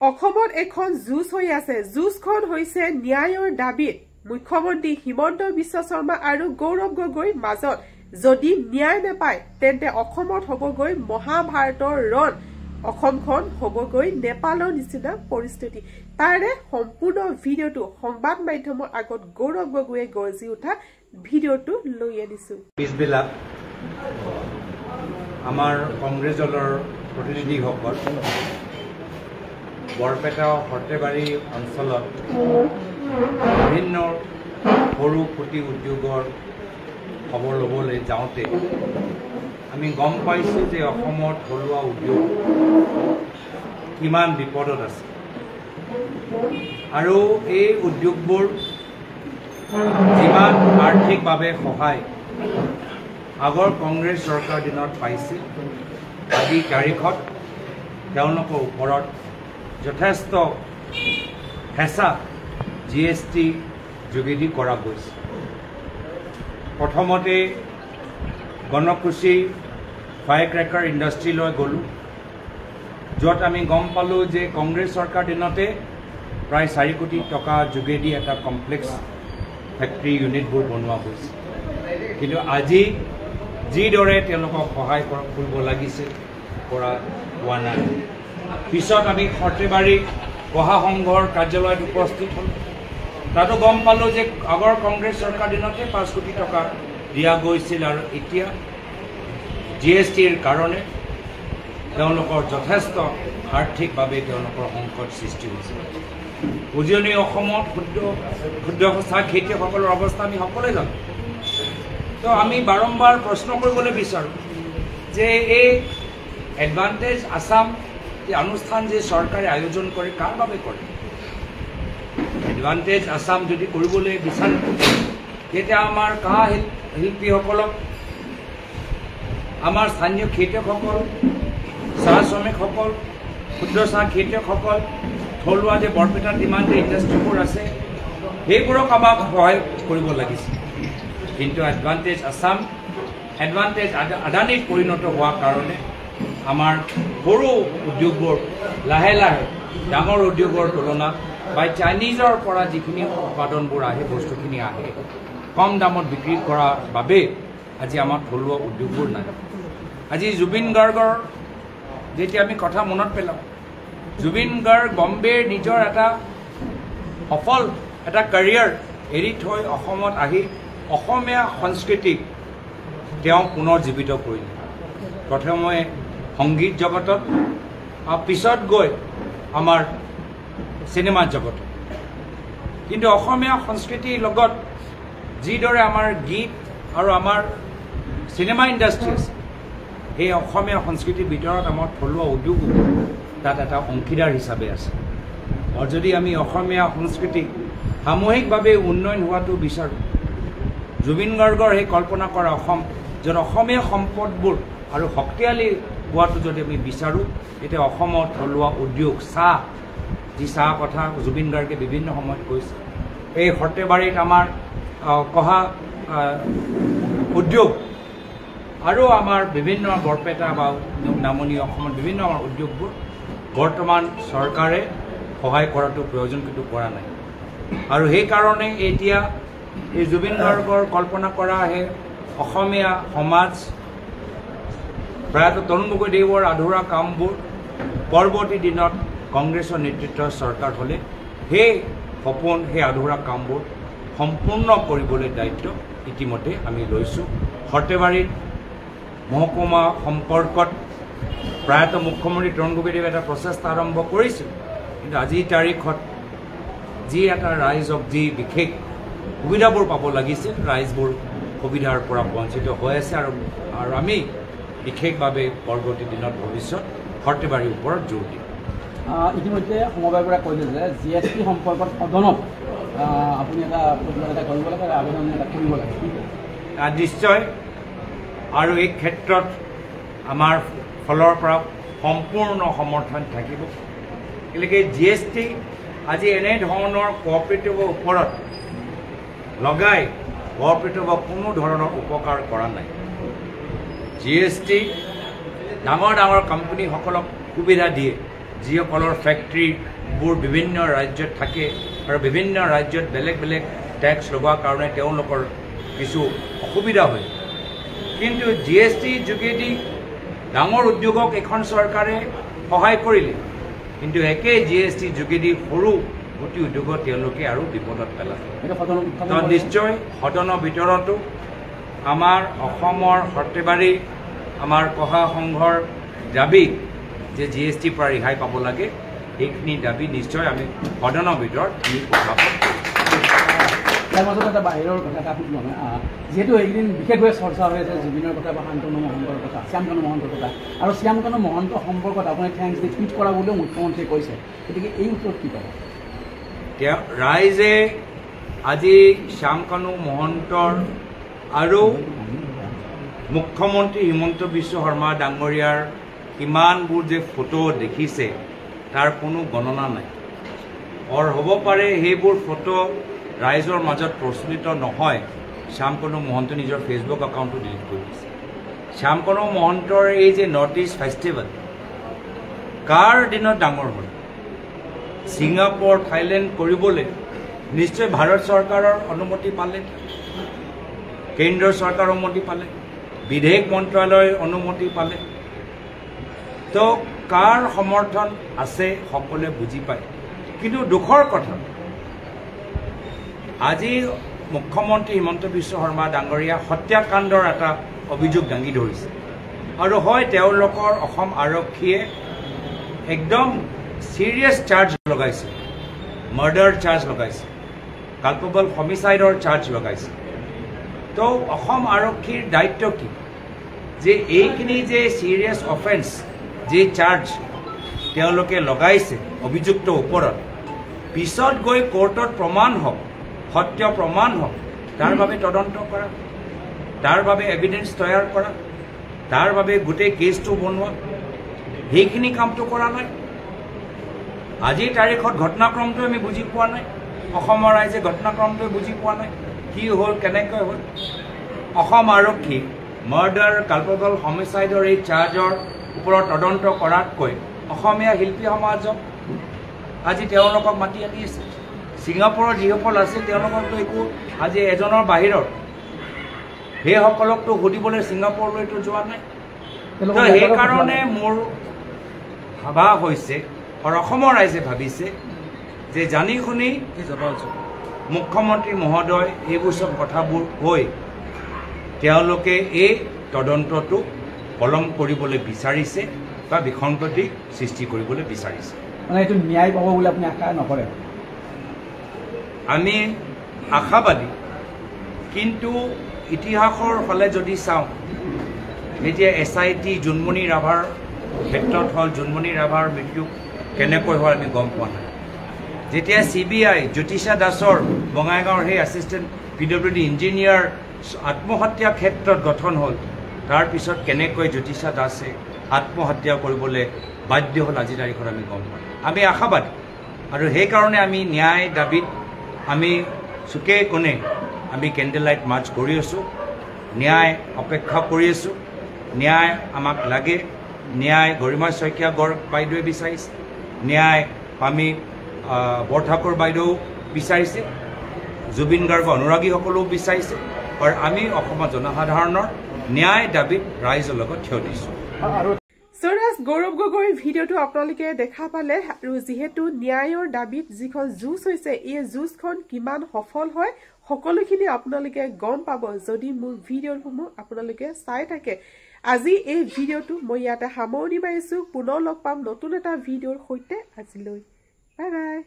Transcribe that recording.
অসমত এখন যুঁজ হৈ আছে যুঁজখন হৈছে ন্যায়ৰ দাবীত মুখ্যমন্ত্ৰী হিমন্ত বিশ্ব শৰ্মা আৰু গৌৰৱ গগৈৰ মাজত যদি ন্যায় নাপায় তেন্তে অসমত হ'বগৈ মহাভাৰতৰ ৰণ অসমখন হ'বগৈ নেপালৰ নিচিনা পৰিস্থিতি তাৰে সম্পূৰ্ণ ভিডিঅ'টো সংবাদ মাধ্যমৰ আগত গৌৰৱ গগৈয়ে গৰ্জি উঠা ভিডিঅ'টো লৈ আনিছো পিছবেলা আমাৰ কংগ্ৰেছ দলৰ প্ৰতিনিধিসকল বৰপেটা সৰ্থেবাৰী অঞ্চলত বিভিন্ন সৰু কুটি উদ্যোগৰ খবৰ ল'বলৈ যাওঁতে আমি গম পাইছোঁ যে অসমত থলুৱা উদ্যোগ কিমান বিপদত আছে আৰু এই উদ্যোগবোৰ যিমান আৰ্থিকভাৱে সহায় আগৰ কংগ্ৰেছ চৰকাৰ দিনত পাইছিল আজি তাৰিখত তেওঁলোকৰ ওপৰত যথেষ্ট হেঁচা GST যোগেদি কৰা গৈছে প্ৰথমতে গণকুশী ফায়াৰক্ৰেকাৰ ইণ্ডাষ্ট্ৰীলৈ গ'লোঁ য'ত আমি গম পালোঁ যে কংগ্ৰেছ চৰকাৰ দিনতে প্ৰায় 4 কোটি টকা যোগেদি এটা কমপ্লেক্স ফেক্টৰী ইউনিটবোৰ বনোৱা হৈছে কিন্তু আজি যিদৰে তেওঁলোকক সহায় কৰিব লাগিছিল কৰা হোৱা নাই পিছত আমি সৰ্থেবাৰী কহা সংঘৰ কাৰ্যালয়ত উপস্থিত হ'লোঁ তাতো গম পালোঁ যে আগৰ কংগ্ৰেছ চৰকাৰ দিনতে 5 কোটি টকা দিয়া গৈছিল আৰু এতিয়া GSTৰ কাৰণে তেওঁলোকৰ যথেষ্ট আৰ্থিকভাৱে তেওঁলোকৰ সংকট সৃষ্টি হৈছে উজনি অসমত ক্ষুদ্ৰ চাহ খেতিয়কসকলৰ অৱস্থা আমি সকলোৱে জানো তো আমি বাৰম্বাৰ প্ৰশ্ন কৰিবলৈ বিচাৰোঁ যে এই এডভান্টেজ আসাম অনুষ্ঠান যে চৰকাৰে আয়োজন কৰে কাৰ বাবে কৰে এডভান্টেজ আসাম যদি কৰিবলৈ বিচাৰে তেতিয়া আমাৰ কাঁহ শিল্পীসকলক আমাৰ স্থানীয় খেতিয়কসকল চাহ শ্ৰমিকসকল ক্ষুদ্ৰ চাহ খেতিয়কসকল থলুৱা যে বৰপেটাত যিমান যে ইণ্ডাষ্ট্ৰীবোৰ আছে সেইবোৰক আমাক সহায় কৰিব লাগিছিল কিন্তু এডভান্টেজ আসাম এডভান্টেজ আদানীত পৰিণত হোৱাৰ কাৰণে আমাৰ সৰু উদ্যোগবোৰ লাহে লাহে ডাঙৰ উদ্যোগৰ তুলনাত বা চাইনিজৰ পৰা যিখিনি উৎপাদনবোৰ আহে বস্তুখিনি আহে কম দামত বিক্ৰী কৰাৰ বাবে আজি আমাৰ থলুৱা উদ্যোগবোৰ নাই আজি জুবিন গাৰ্গৰ যেতিয়া আমি কথা মনত পেলাওঁ জুবিন গাৰ্গ বম্বেৰ নিজৰ এটা সফল এটা কেৰিয়াৰ এৰি থৈ অসমত আহি অসমীয়া সংস্কৃতিক তেওঁ পুনৰ জীৱিত কৰিলে প্ৰথমে সংগীত জগতত পিছত গৈ আমাৰ চিনেমা জগতত কিন্তু অসমীয়া সংস্কৃতিৰ লগত যিদৰে আমাৰ গীত আৰু আমাৰ চিনেমা ইণ্ডাষ্ট্ৰী আছে সেই অসমীয়া সংস্কৃতিৰ ভিতৰত আমাৰ থলুৱা উদ্যোগো তাত এটা অংশীদাৰ হিচাপে আছে আৰু যদি আমি অসমীয়া সংস্কৃতি সামূহিকভাৱে উন্নয়ন হোৱাটো বিচাৰোঁ জুবিন গাৰ্গৰ সেই কল্পনা কৰা অসম য'ত অসমীয়া সম্পদবোৰ আৰু শক্তিশালী হোৱাটো যদি আমি বিচাৰোঁ এতিয়া অসমৰ থলুৱা উদ্যোগ চাহ যি চাহ কথা জুবিন গাৰ্গে বিভিন্ন সময়ত কৈছে এই সৰ্থেবাৰীত আমাৰ কহা উদ্যোগ আৰু আমাৰ বিভিন্ন বৰপেটা বা নামনি অসমত বিভিন্ন আমাৰ উদ্যোগবোৰ বৰ্তমান চৰকাৰে সহায় কৰাটো প্ৰয়োজন কিন্তু কৰা নাই আৰু সেইকাৰণে এতিয়া এই জুবিন গাৰ্গৰ কল্পনা কৰা সেই অসমীয়া সমাজ প্ৰায়তঃ তৰুণ গগৈদেৱৰ আধৰুৱা কামবোৰ পৰৱৰ্তী দিনত কংগ্ৰেছৰ নেতৃত্বৰ চৰকাৰ হ'লে সেই সপোন সেই আধৰুৱা কামবোৰ সম্পূৰ্ণ কৰিবলৈ দায়িত্ব ইতিমধ্যে আমি লৈছোঁ সৰ্থেবাৰীত মহকুমা সম্পৰ্কত প্ৰায়তঃ মুখ্যমন্ত্ৰী তৰুণ গগৈদেৱে এটা প্ৰচেষ্টা আৰম্ভ কৰিছিল কিন্তু আজিৰ তাৰিখত যি এটা ৰাইজক যি বিশেষ সুবিধাবোৰ পাব লাগিছিল ৰাইজবোৰ সুবিধাৰ পৰা বঞ্চিত হৈ আছে আৰু আমি বিশেষভাৱে পৰৱৰ্তী দিনত ভৱিষ্যত সৰ্থেবাৰীৰ ওপৰত জোৰ দিম ইতিমধ্যে সমবায়ৰ পৰা কৈছে যে GST সম্পৰ্কত সদনত আপুনি এটা প্ৰতিবাদ কৰিব লাগে আবেদন এটা কৰিব লাগে নিশ্চয় আৰু এই ক্ষেত্ৰত আমাৰ ফালৰ পৰা সম্পূৰ্ণ সমৰ্থন থাকিব গতিকে GST আজি এনেধৰণৰ কোঅপাৰেটিভৰ ওপৰত লগাই কোঅপাৰেটিভক কোনো ধৰণৰ উপকাৰ কৰা নাই GST ডাঙৰ ডাঙৰ কোম্পানীসকলক সুবিধা দিয়ে যিসকলৰ ফেক্টৰীবোৰ বিভিন্ন ৰাজ্যত থাকে আৰু বিভিন্ন ৰাজ্যত বেলেগ বেলেগ টেক্স লগোৱাৰ কাৰণে তেওঁলোকৰ কিছু অসুবিধা হয় কিন্তু GST যোগেদি ডাঙৰ উদ্যোগক এখন চৰকাৰে সহায় কৰিলে কিন্তু একে GST যোগেদি সৰু কুটি উদ্যোগত তেওঁলোকে আৰু বিপদত পেলালে নিশ্চয় সদনৰ ভিতৰতো আমাৰ অসমৰ সৰ্থেবাৰী আমাৰ কহা সংঘৰ দাবী যে GST পৰা ৰেহাই পাব লাগে এইখিনি দাবী নিশ্চয় আমি সদনৰ ভিতৰত আমি উত্থাপন কৰিম তাৰ মাজত এটা বাহিৰৰ কথা এটা সুধিব যিহেতু এইদিন বিশেষভাৱে চৰ্চা হৈ আছে জুবিনৰ কথা বা শান্তনু মহন্তৰ কথা শ্যামকানু মহন্তৰ কথা আৰু শ্যামকানু মহন্ত সম্পৰ্কত আপুনি থেংকছ দি টুইট কৰা বুলিও মুখ্যমন্ত্ৰীয়ে কৈছে গতিকে এই উত্তৰত কি ক'ব ৰাইজে আজি শ্যামকানু মহন্তৰ আৰু মুখ্যমন্ত্ৰী হিমন্ত বিশ্ব শৰ্মা ডাঙৰীয়াৰ কিমানবোৰ যে ফটো দেখিছে তাৰ কোনো গণনা নাই আৰু হ'ব পাৰে সেইবোৰ ফটো ৰাইজৰ মাজত প্ৰচলিত নহয় শ্যামকানু মহন্ত নিজৰ ফেচবুক একাউণ্টটো ডিলিট কৰি দিছে শ্যামকানু মহন্তৰ এই যে নৰ্থ ইষ্ট ফেষ্টিভেল কাৰ দিনত ডাঙৰ হ'ল ছিংগাপুৰ থাইলেণ্ড কৰিবলৈ নিশ্চয় ভাৰত চৰকাৰৰ অনুমতি পালে কেন্দ্ৰ চৰকাৰৰ অনুমতি পালে বিদেশ মন্ত্ৰালয়ৰ অনুমতি পালে তো কাৰ সমৰ্থন আছে সকলোৱে বুজি পায় কিন্তু দুখৰ কথা আজি মুখ্যমন্ত্ৰী হিমন্ত বিশ্ব শৰ্মা ডাঙৰীয়া হত্যাকাণ্ডৰ এটা অভিযোগ দাঙি ধৰিছে আৰু হয় তেওঁলোকৰ অসম আৰক্ষীয়ে একদম সিৰিয়াছ চাৰ্জ লগাইছে মাৰ্ডাৰ চাৰ্জ লগাইছে কালপেবল হমিচাইডৰ চাৰ্জ লগাইছে তো অসম আৰক্ষীৰ দায়িত্ব কি যে এইখিনি যে সিৰিয়াছ অফেন্স যে চাৰ্জ তেওঁলোকে লগাইছে অভিযুক্ত ওপৰত পিছত গৈ কোৰ্টত প্ৰমাণ হওক সত্য প্ৰমাণ হওক তাৰ বাবে তদন্ত কৰা তাৰ বাবে এভিডেন্স তৈয়াৰ কৰা তাৰ বাবে গোটেই কেছটো বনোৱা সেইখিনি কামটো কৰা নাই আজিৰ তাৰিখত ঘটনাক্ৰমটো আমি বুজি পোৱা নাই অসমৰ ৰাইজে ঘটনাক্ৰমটো বুজি পোৱা নাই কি হ'ল কেনেকৈ হ'ল অসম আৰক্ষী মাৰ্ডাৰ কালপেবল হমিচাইডৰ এই চাৰ্জৰ ওপৰত তদন্ত কৰাতকৈ অসমীয়া শিল্পী সমাজক আজি তেওঁলোকক মাতি আনি আছে ছিংগাপুৰৰ যিসকল আছিল তেওঁলোকৰতো একো আজি এজনৰ বাহিৰত সেইসকলকতো সুধিবলৈ ছিংগাপুৰলৈতো যোৱা নাই সেইকাৰণে মোৰ ভাবা হৈছে আৰু অসমৰ ৰাইজে ভাবিছে যে জানি শুনি মুখ্যমন্ত্ৰী মহোদয় এইবোৰ চব কথাবোৰ কৈ তেওঁলোকে এই তদন্তটো পলম কৰিবলৈ বিচাৰিছে বা বিসংগতি সৃষ্টি কৰিবলৈ বিচাৰিছে মানে এইটো ন্যায় পাব বুলি আপুনি আশা নকৰে আমি আশাবাদী কিন্তু ইতিহাসৰ ফালে যদি চাওঁ এতিয়া SIT জোনমণি ৰাভাৰ ক্ষেত্ৰত হ'ল জোনমণি ৰাভাৰ মৃত্যু কেনেকৈ হ'ল আমি গম পোৱা নাই যেতিয়া CBI জ্যোতিষা দাসৰ বঙাইগাঁৱৰ সেই এছিষ্টেণ্ট PWD ইঞ্জিনিয়াৰ আত্মহত্যা ক্ষেত্ৰত গঠন হ'ল তাৰপিছত কেনেকৈ জ্যোতিষা দাসে আত্মহত্যা কৰিবলৈ বাধ্য হ'ল আজিৰ তাৰিখত আমি গম পাওঁ আমি আশাবাদী আৰু সেইকাৰণে আমি ন্যায় দাবীত আমি চুকে কোণে আমি কেণ্ডেল লাইট মাৰ্চ কৰি আছোঁ ন্যায় অপেক্ষা কৰি আছোঁ ন্যায় আমাক লাগে ন্যায় গৰিমা শইকীয়া বাইদেৱে বিচাৰিছে ন্যায় আমি বৰঠাকুৰ বাইদেউ বিচাৰিছে জুবিন গাৰ্গ অনুৰাগীসকলেও বিচাৰিছে আৰু আমি অসমৰ জনসাধাৰণৰ ন্যায় দাবীত ৰাইজৰ লগত থিয় দিছোঁ সৌৰাজ গৌৰৱ গগৈৰ ভিডিঅ'টো আপোনালোকে দেখা পালে আৰু যিহেতু ন্যায়ৰ দাবীত যিখন যুঁজ হৈছে এই যুঁজখন কিমান সফল হয় সকলোখিনি আপোনালোকে গম পাব যদি মোৰ ভিডিঅ'সমূহ আপোনালোকে চাই থাকে আজি এই ভিডিঅ'টো মই ইয়াতে সামৰণি মাৰিছোঁ পুনৰ লগ পাম নতুন এটা ভিডিঅ'ৰ সৈতে আজিলৈ বাই বাই